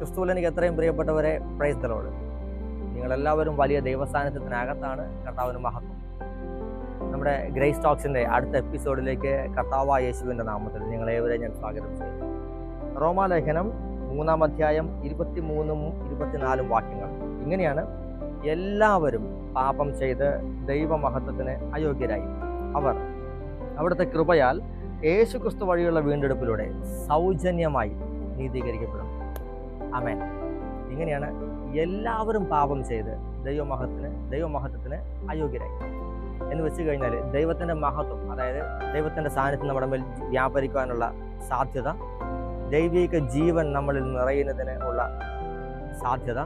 ക്രിസ്തുവിൽ എനിക്ക് എത്രയും പ്രിയപ്പെട്ടവരെ, പ്രൈസ് ദി ലോർഡ്. നിങ്ങളെല്ലാവരും വലിയ ദൈവസാന്നിധ്യത്തിനകത്താണ്. കർത്താവിന് മഹത്വം. നമ്മുടെ ഗ്രേസ് ടോക്സിൻ്റെ അടുത്ത എപ്പിസോഡിലേക്ക് കർത്താവായ യേശുവിൻ്റെ നാമത്തിൽ നിങ്ങളേവരെ ഞാൻ സ്വാഗതം ചെയ്യുന്നു. റോമാലേഖനം 3-ാം അധ്യായം 23-24 വാക്യങ്ങൾ ഇങ്ങനെയാണ്: എല്ലാവരും പാപം ചെയ്ത് ദൈവമഹത്വത്തിന് അയോഗ്യരായി. അവർ അവിടുത്തെ കൃപയാൽ യേശു ക്രിസ്തു വഴിയുള്ള വീണ്ടെടുപ്പിലൂടെ സൗജന്യമായി നീതീകരിക്കപ്പെടും. ആമേൻ. ഇങ്ങനെയാണ് എല്ലാവരും പാപം ചെയ്ത് ദൈവമഹത്വത്തിന് അയോഗ്യരായി എന്ന് വെച്ച് കഴിഞ്ഞാൽ ദൈവത്തിൻ്റെ മഹത്വം, അതായത് ദൈവത്തിൻ്റെ സാന്നിധ്യം നമ്മുടെ മേൽ വ്യാപരിക്കുവാനുള്ള സാധ്യത, ദൈവിക ജീവൻ നമ്മളിൽ നിറയുന്നതിന് ഉള്ള സാധ്യത,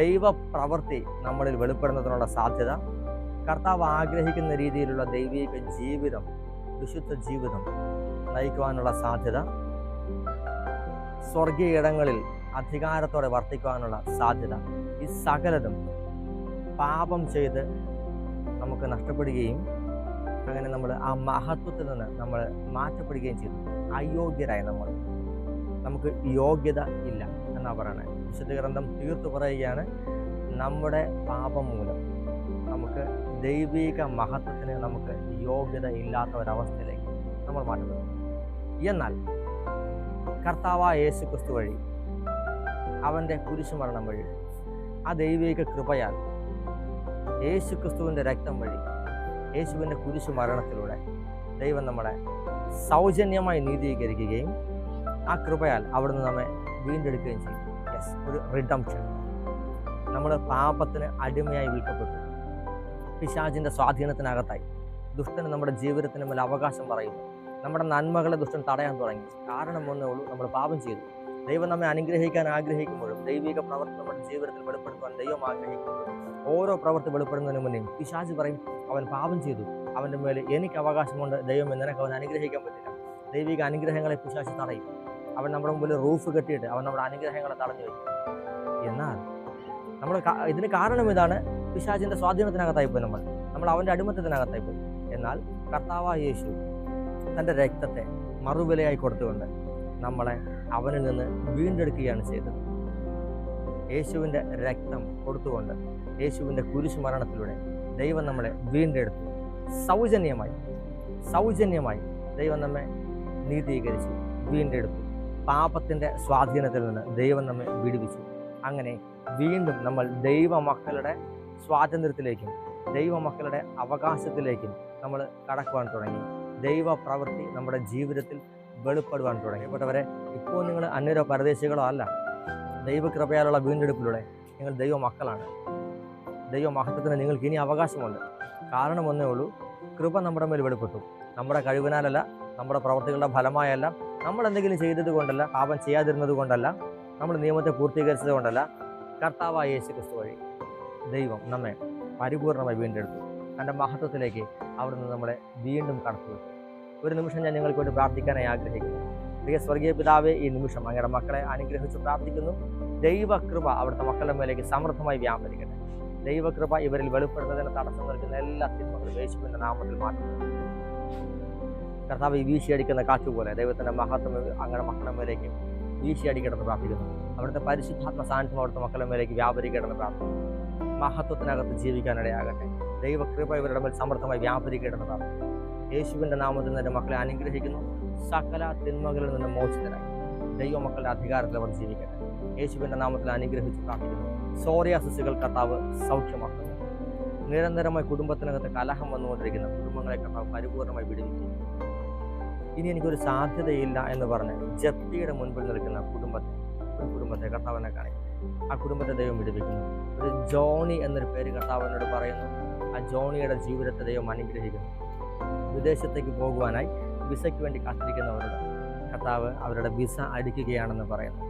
ദൈവ പ്രവൃത്തി നമ്മളിൽ വെളിപ്പെടുന്നതിനുള്ള സാധ്യത, കർത്താവ് ആഗ്രഹിക്കുന്ന രീതിയിലുള്ള ദൈവിക ജീവിതം, വിശുദ്ധ ജീവിതം നയിക്കുവാനുള്ള സാധ്യത, സ്വർഗീയ ഇടങ്ങളിൽ അധികാരത്തോടെ വർത്തിക്കുവാനുള്ള സാധ്യത, ഈ സകലതും പാപം ചെയ്ത് നമുക്ക് നഷ്ടപ്പെടുകയും അങ്ങനെ നമ്മൾ ആ മഹത്വത്തിൽ നിന്ന് നമ്മൾ മാറ്റപ്പെടുകയും ചെയ്തു. അയോഗ്യരായി നമുക്ക് യോഗ്യത ഇല്ല എന്നാണ് പറയുന്നത്. വിശുദ്ധ ഗ്രന്ഥം തീർത്തു പറയുകയാണ്, നമ്മുടെ പാപം മൂലം നമുക്ക് ദൈവിക മഹത്വത്തിന് നമുക്ക് യോഗ്യത ഇല്ലാത്ത ഒരവസ്ഥയിലേക്ക് നമ്മൾ മാറ്റപ്പെടും. എന്നാൽ കർത്താവായ യേശു ക്രിസ്തു വഴി, അവൻ്റെ കുരിശുമരണം വഴി, ആ ദൈവിക കൃപയാൽ, യേശു ക്രിസ്തുവിൻ്റെ രക്തം വഴി, യേശുവിൻ്റെ കുരിശുമരണത്തിലൂടെ ദൈവം നമ്മളെ സൗജന്യമായി നീതീകരിക്കുകയും ആ കൃപയാൽ അവിടുന്ന് നമ്മെ വീണ്ടെടുക്കുകയും ചെയ്യും. യെസ്, ഒരു റിഡംപ്ഷൻ. നമ്മൾ പാപത്തിന് അടിമയായി വിൽക്കപ്പെട്ടു. പിശാചിൻ്റെ സ്വാധീനത്തിനകത്തായി ദുഷ്ടന് നമ്മുടെ ജീവിതത്തിന് മേൽ അവകാശം പറയുന്നു. നമ്മുടെ നന്മകളെ ദുഷ്ടൻ തടയാൻ തുടങ്ങി. കാരണം ഒന്നേ ഉള്ളൂ, നമ്മൾ പാപം ചെയ്തു. ദൈവം നമ്മെ അനുഗ്രഹിക്കാൻ ആഗ്രഹിക്കുമ്പോഴും ദൈവിക പ്രവൃത്തി നമ്മുടെ ജീവിതത്തിൽ വെളിപ്പെടുത്തുവാൻ ദൈവം ആഗ്രഹിക്കുമ്പോഴും ഓരോ പ്രവൃത്തി വെളിപ്പെടുന്നതിന് മുന്നേ പിശാച് പറയും, അവൻ പാപം ചെയ്തു, അവൻ്റെ മേൽ എനിക്ക് അവകാശമുണ്ട്, ദൈവം നിനക്ക് അവൻ അനുഗ്രഹിക്കാൻ പറ്റില്ല. ദൈവിക അനുഗ്രഹങ്ങളെ പിശാച് തടയും. അവൻ നമ്മുടെ മുമ്പിൽ റൂഫ് കെട്ടിയിട്ട് അവൻ നമ്മുടെ അനുഗ്രഹങ്ങളെ തടഞ്ഞു വയ്ക്കും. എന്നാൽ ഇതിന് കാരണം ഇതാണ്, പിശാചിൻ്റെ സ്വാധീനത്തിനകത്തായിപ്പോയി നമ്മൾ അവൻ്റെ അടിമത്തത്തിനകത്തായിപ്പോയി. എന്നാൽ കർത്താവായ യേശു തൻ്റെ രക്തത്തെ മറുവിലയായി കൊടുത്തുകൊണ്ട് നമ്മളെ അവനിൽ നിന്ന് വീണ്ടെടുക്കുകയാണ് ചെയ്തത്. യേശുവിൻ്റെ രക്തം കൊടുത്തുകൊണ്ട്, യേശുവിൻ്റെ കുരിശുമരണത്തിലൂടെ ദൈവം നമ്മളെ വീണ്ടെടുത്തു. സൗജന്യമായി ദൈവം നമ്മെ നീതീകരിച്ചു, വീണ്ടെടുത്തു. പാപത്തിൻ്റെ സ്വാധീനത്തിൽ നിന്ന് ദൈവം നമ്മെ വിടുവിച്ചു. അങ്ങനെ വീണ്ടും നമ്മൾ ദൈവമക്കളുടെ സ്വാതന്ത്ര്യത്തിലേക്കും ദൈവമക്കളുടെ അവകാശത്തിലേക്കും നമ്മൾ കടക്കുവാൻ തുടങ്ങി. ദൈവ പ്രവൃത്തി നമ്മുടെ ജീവിതത്തിൽ വെളിപ്പെടുവാൻ തുടങ്ങി. പെട്ടവരെ, ഇപ്പോൾ നിങ്ങൾ അന്യരോ പരദേശികളോ അല്ല. ദൈവകൃപയാലുള്ള വീണ്ടെടുപ്പിലൂടെ നിങ്ങൾ ദൈവമക്കളാണ്. ദൈവമഹത്വത്തിന് നിങ്ങൾക്ക് ഇനി അവകാശമുണ്ട്. കാരണം ഒന്നേ ഉള്ളൂ, കൃപ നമ്മുടെ മേൽ വെളിപ്പെട്ടു. നമ്മുടെ കഴിവിനാലല്ല, നമ്മുടെ പ്രവർത്തികളുടെ ഫലമായല്ല, നമ്മൾ എന്തെങ്കിലും ചെയ്തത് കൊണ്ടല്ല, പാപം ചെയ്യാതിരുന്നത് കൊണ്ടല്ല, നമ്മൾ നിയമത്തെ പൂർത്തീകരിച്ചത് കൊണ്ടല്ല, കർത്താവായ യേശു ക്രിസ്തു വഴി ദൈവം നമ്മെ പരിപൂർണമായി വീണ്ടെടുത്തു. തൻ്റെ മഹത്വത്തിലേക്ക് അവിടുന്ന് നമ്മളെ വീണ്ടും കടത്തി. ഒരു നിമിഷം ഞാൻ നിങ്ങൾക്ക് വേണ്ടി പ്രാർത്ഥിക്കാനായി ആഗ്രഹിക്കുന്നു. പ്രിയ സ്വർഗീയ പിതാവേ, ഈ നിമിഷം അങ്ങയുടെ മക്കളെ അനുഗ്രഹിച്ച് പ്രാർത്ഥിക്കുന്നു. ദൈവകൃപ അവിടുത്തെ മക്കളുടെ മേലേക്ക് സമൃദ്ധമായി വ്യാപരിക്കട്ടെ. ദൈവകൃപ ഇവരിൽ വെളിപ്പെടുന്നതിന് തടസ്സം നിൽക്കുന്ന എല്ലാ തിന്മകളും യേശുവിൻ്റെ നാമത്തിൽ മാറ്റുന്നു. കർത്താവ് ഈ വീശിയടിക്കുന്ന കാറ്റുപോലെ ദൈവത്തിൻ്റെ മഹത്വം അങ്ങയുടെ മക്കളുടെ മേലേക്ക് വീശിയടിക്കണമെന്ന് പ്രാർത്ഥിക്കുന്നു. അവിടുത്തെ പരിശുദ്ധാത്മ സാന്നിധ്യം അവിടുത്തെ മക്കളുടെ മേലേക്ക് വ്യാപരിക്കണമെന്ന് പ്രാർത്ഥിക്കുന്നു. മഹത്വത്തിനകത്ത് ജീവിക്കാനിടയാകട്ടെ. ദൈവകൃപ ഇവരുടെ മേൽ സമൃദ്ധമായി വ്യാപരിക്കണമെന്ന് പ്രാർത്ഥിക്കുന്നു. യേശുവിൻ്റെ നാമത്തിൽ നിന്ന് മക്കളെ അനുഗ്രഹിക്കുന്നു. സകല തിന്മകളിൽ നിന്ന് മോചിതരായി ദൈവമക്കളുടെ അധികാരത്തിൽ അവർ ജീവിക്കട്ടെ. യേശുവിൻ്റെ നാമത്തിൽ അനുഗ്രഹിച്ച് പ്രാർത്ഥിക്കുന്നു. സോറിയാസിസുകൾ കർത്താവ് സൗഖ്യമാക്കുന്നു. നിരന്തരമായി കുടുംബത്തിനകത്ത് കലഹം വന്നുകൊണ്ടിരിക്കുന്ന കുടുംബങ്ങളെ കർത്താവ് പരിപൂർണമായി വിടുവിക്കുന്നു. ഇനി എനിക്കൊരു സാധ്യതയില്ല എന്ന് പറഞ്ഞ് ജപ്തിയുടെ മുൻപിൽ നിൽക്കുന്ന ഒരു കുടുംബത്തെ കർത്താവിനെ കാണിക്കും. ആ കുടുംബത്തെ ദൈവം വിടുവിക്കുന്നു. ഒരു ജോണി എന്നൊരു പേര് കർത്താവിനോട് പറയുന്നു. ആ ജോണിയുടെ ജീവിതത്തെ ദൈവം അനുഗ്രഹിക്കുന്നു. വിദേശത്തേക്ക് പോകുവാനായി വിസയ്ക്ക് വേണ്ടി കാത്തിരിക്കുന്നവരുടെ കർത്താവ് അവരുടെ വിസ അടിക്കുകയാണെന്ന് പറയുന്നു.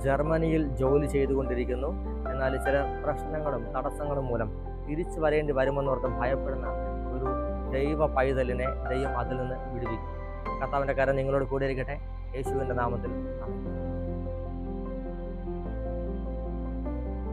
ജർമ്മനിയിൽ ജോലി ചെയ്തുകൊണ്ടിരിക്കുന്നു. എന്നാൽ ചില പ്രശ്നങ്ങളും തടസ്സങ്ങളും മൂലം തിരിച്ചു വരേണ്ടി വരുമെന്നോർത്ത് ഭയപ്പെടുന്ന ഒരു ദൈവ പൈതലിനെ ദൈവം അതിൽ നിന്ന് വിടുവിക്കും. കർത്താവിൻ്റെ കരം നിങ്ങളോട് കൂടെ ഇരിക്കട്ടെ. യേശുവിൻ്റെ നാമത്തിൽ ആമേൻ.